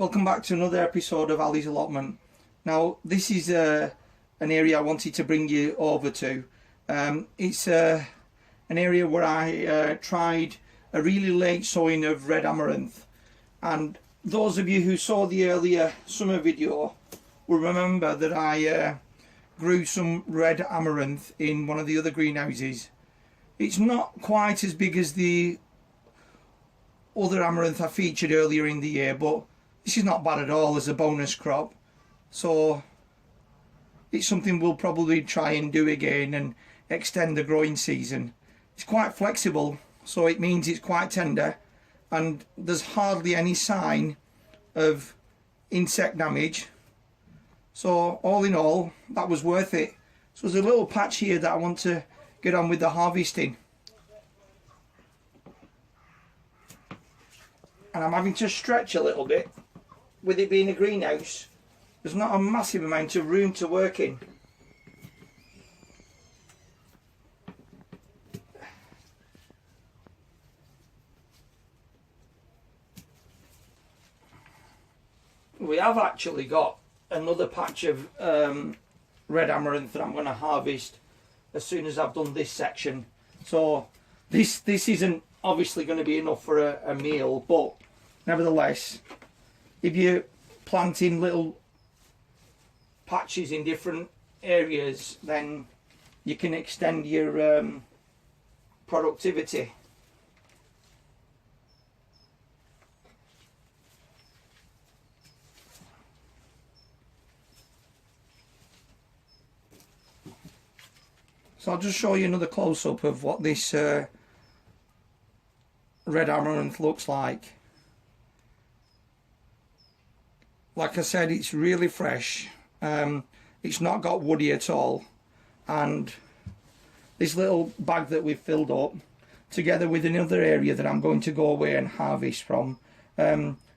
Welcome back to another episode of Ali's Allotment. Now this is an area I wanted to bring you over to. It's an area where I tried a really late sowing of red amaranth, and those of you who saw the earlier summer video will remember that I grew some red amaranth in one of the other greenhouses. It's not quite as big as the other amaranth I featured earlier in the year, but this is not bad at all as a bonus crop, so it's something we'll probably try and do again and extend the growing season. It's quite flexible, so it means it's quite tender, and there's hardly any sign of insect damage. So all in all, that was worth it. So there's a little patch here that I want to get on with the harvesting, and I'm having to stretch a little bit. With it being a greenhouse, there's not a massive amount of room to work in. We have actually got another patch of red amaranth that I'm going to harvest as soon as I've done this section. So this isn't obviously going to be enough for a meal, but nevertheless, if you're planting little patches in different areas, then you can extend your productivity. So I'll just show you another close-up of what this red amaranth looks like. Like I said, it's really fresh. It's not got woody at all, and this little bag that we've filled up, together with another area that I'm going to go away and harvest from,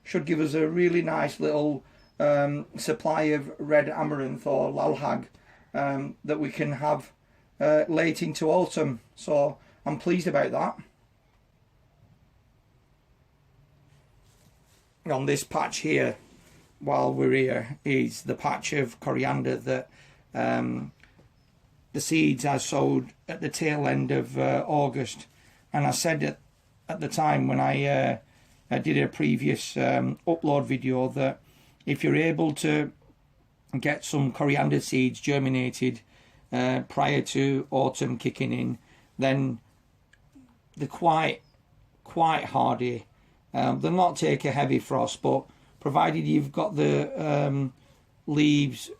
should give us a really nice little supply of red amaranth or lalhag that we can have late into autumn. So I'm pleased about that. On this patch here, while we're here, is the patch of coriander that the seeds I sowed at the tail end of August. And I said at the time when I did a previous upload video that if you're able to get some coriander seeds germinated prior to autumn kicking in, then they're quite hardy. They'll not take a heavy frost, but provided you've got the leaves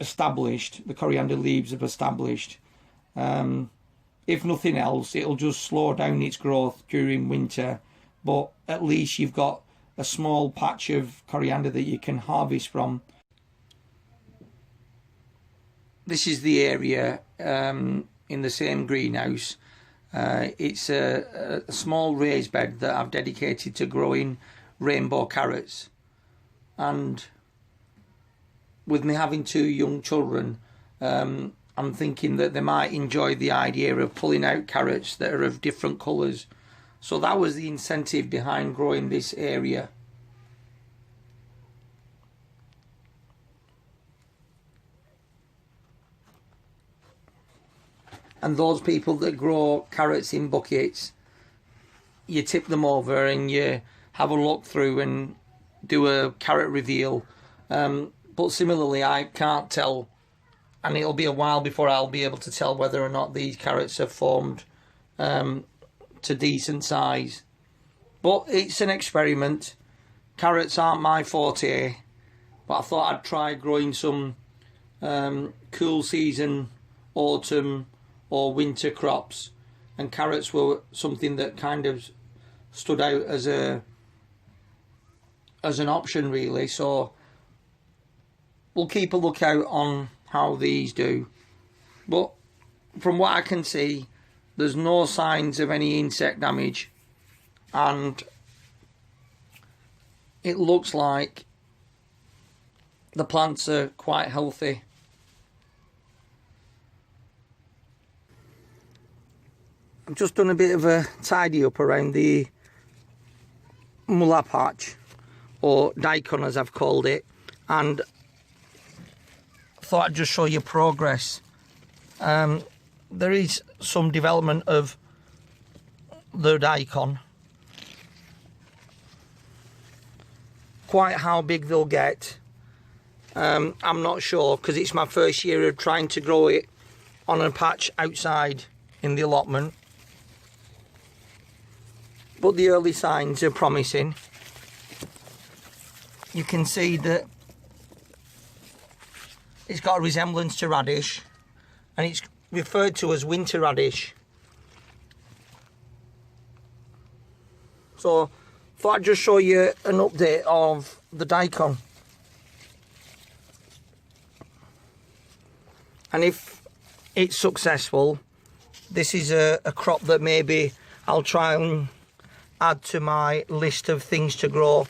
established, the coriander leaves have established, if nothing else, it'll just slow down its growth during winter, but at least you've got a small patch of coriander that you can harvest from. This is the area in the same greenhouse. It's a small raised bed that I've dedicated to growing rainbow carrots, and with me having two young children, I'm thinking that they might enjoy the idea of pulling out carrots that are of different colours. So that was the incentive behind growing this area. And those people that grow carrots in buckets, you tip them over and you have a look through and do a carrot reveal. But similarly, I can't tell, and it'll be a while before I'll be able to tell whether or not these carrots have formed to decent size. But it's an experiment. Carrots aren't my forte, but I thought I'd try growing some cool season, autumn or winter crops, and carrots were something that kind of stood out as an option, really. So we'll keep a lookout on how these do, but from what I can see, there's no signs of any insect damage, and it looks like the plants are quite healthy. I've just done a bit of a tidy up around the mula patch, or Daikon as I've called it, and thought I'd just show you progress. There is some development of the Daikon. Quite how big they'll get, I'm not sure, because it's my first year of trying to grow it on a patch outside in the allotment. But the early signs are promising. You can see that it's got a resemblance to radish, and it's referred to as winter radish. So thought I'd just show you an update of the Daikon. And if it's successful, this is a crop that maybe I'll try and add to my list of things to grow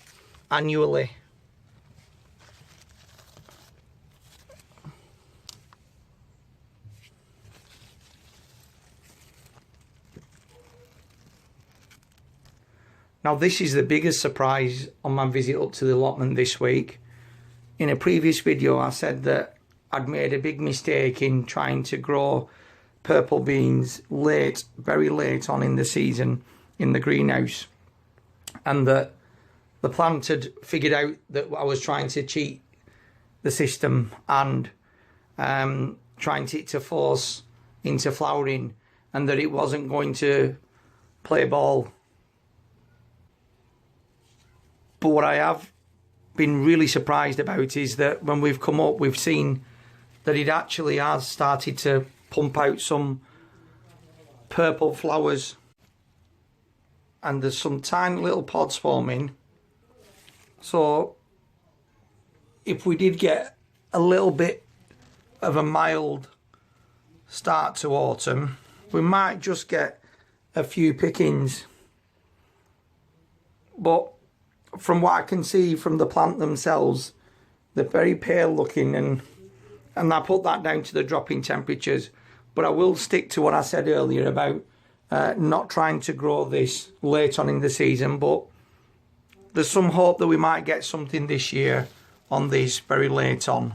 annually. Now this is the biggest surprise on my visit up to the allotment this week. In a previous video I said that I'd made a big mistake in trying to grow purple beans late, very late on in the season in the greenhouse, and that the plant had figured out that I was trying to cheat the system and trying to force into flowering, and that it wasn't going to play ball. But what I have been really surprised about is that when we've come up, we've seen that it actually has started to pump out some purple flowers, and there's some tiny little pods forming. So if we did get a little bit of a mild start to autumn, we might just get a few pickings. But from what I can see from the plant themselves, they're very pale looking, and I put that down to the dropping temperatures. But I will stick to what I said earlier about not trying to grow this late on in the season, but there's some hope that we might get something this year on these very late on.